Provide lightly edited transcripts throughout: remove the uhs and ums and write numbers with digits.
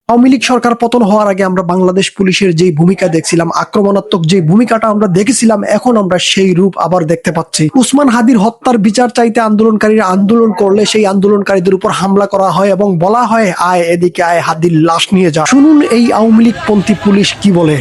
আওয়ামী লীগ সরকার পতন হওয়ার আগে আমরা বাংলাদেশ পুলিশের যে ভূমিকা দেখছিলাম, আক্রমণাত্মক যে ভূমিকাটা আমরা দেখেছিলাম, এখন আমরা সেই রূপ আবার দেখতে পাচ্ছি। উসমান হাদির হত্যার বিচার চাইতে আন্দোলনকারীরা আন্দোলন করলে সেই আন্দোলনকারীদের উপর হামলা করা হয় এবং বলা হয়, আয় এদিকে আয়, হাদির লাশ নিয়ে যা। শুনুন এই আওয়ামী লীগ পন্থী পুলিশ কি বলে।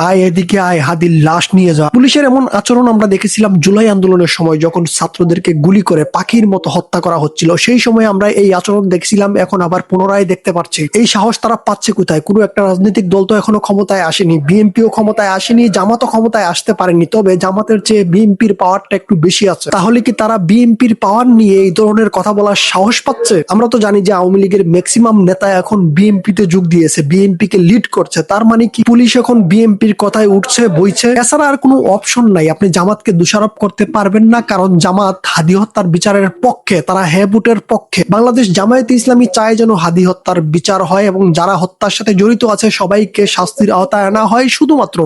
আয় এদিকে আয়, হাদির লাশ নিয়ে যা। পুলিশের এমন আচরণ আমরা দেখেছিলাম জুলাই আন্দোলনের সময়, যখন ছাত্রদেরকে গুলি করে পাখির মতো হত্যা করা হচ্ছিল। সেই সময় আমরা এই আচরণ দেখছিলাম, এখন আবার পুনরায় দেখতে পাচ্ছি। এই সাহস তারা পাচ্ছে কোথায়? কোনো একটা রাজনৈতিক দল তো এখনো ক্ষমতায় আসেনি, বিএনপিও ক্ষমতায় আসেনি, জামাতও ক্ষমতায় আসতে পারেনি। তবে জামাতের চেয়ে বিএনপির পাওয়ারটা একটু বেশি আছে। তাহলে কি তারা বিএনপির পাওয়ার নিয়ে এই ধরনের কথা বলার সাহস পাচ্ছে? আমরা তো জানি যে আওয়ামী লীগের ম্যাক্সিমাম নেতা এখন বিএনপিতে যোগ দিয়েছে, বিএনপি কে লিড করছে। তার মানে কি পুলিশ এখন বিএনপির কথায় উঠছে বইছে? এছাড়া আর কোনো অপশন নাই। আপনি জামাতকে দোষারোপ করতে পারবেন না, কারণ জামাত হাদি হত্যার বিচারের পক্ষে, তারা হ্যাঁ ভোটের পক্ষে। বাংলাদেশ জামায়াতে ইসলামী চায় যেন হাদি হত্যার বিচার হয় এবং যারা হত্যার সাথে জড়িত আছে সবাইকে শাস্তির আওতায় আনা হয়। শুধুমাত্র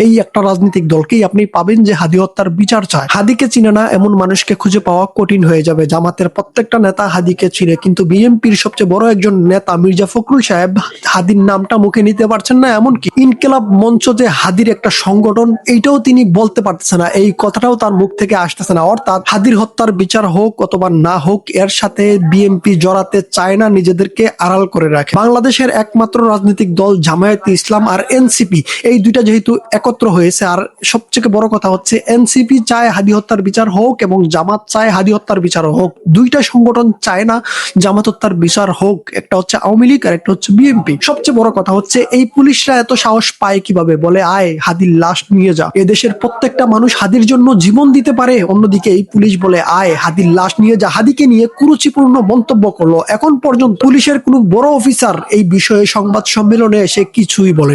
এই একটা রাজনৈতিক দলকেই আপনি পাবেন যে হাদি হত্যার বিচার চায়। হাদিকে চিনে না এমন মানুষকে খুঁজে পাওয়া কঠিন হয়ে যাবে। জামাতের প্রত্যেকটা নেতা হাদিকে চিনে, কিন্তু বিএনপির সবচেয়ে বড় একজন নেতা মির্জা ফখরুল সাহেব হাদির নামটা মুখে নিতে পারছেন না। এমনকি ইনকিলাব মঞ্চ যে হাদির একটা সংগঠন, এইটাও তিনি বলতে পারতেছে না, এই কথাটাও তার মুখ থেকে আসতেছে না। অর্থাৎ হাদির হত্যার বিচার হোক অথবা না হোক, এর সাথে বিএনপি জড়াতে চায় না, নিজেদেরকে আড়াল করে রাখে। বাংলাদেশের একমাত্র রাজনৈতিক দল জামায়াতে ইসলাম আর এনসিপি, এই দুইটা যেহেতু একত্র হয়েছে, আর সবচেয়ে বড় কথা হচ্ছে এনসিপি চায় হাদি হত্যার বিচার হোক এবং জামাত চায় হাদি হত্যার বিচার হোক। দুইটা সংগঠন চায় না জামাত হত্যার বিচার হোক। একটা হচ্ছে আওয়ামী লীগ আর একটা হচ্ছে বিএনপি। সবচেয়ে বড় কথা হচ্ছে এই পুলিশরা এত সাহস পায় কিভাবে? বলে আয় হাদির লাশ নিয়ে যা। এদেশের প্রত্যেকটা মানুষ হাদির জন্য জীবন দিতে পারে, অন্যদিকে এই পুলিশ বলে আয় হাদির লাশ নিয়ে যা। হাদিকে নিয়ে কুরুচিপূর্ণ মন্তব্য করলো। এখন পর্যন্ত পুলিশের কোনো বড় অফিসার এই বিষয়ে সংবাদ সম্মেলনে এসে কিছুই বলেন।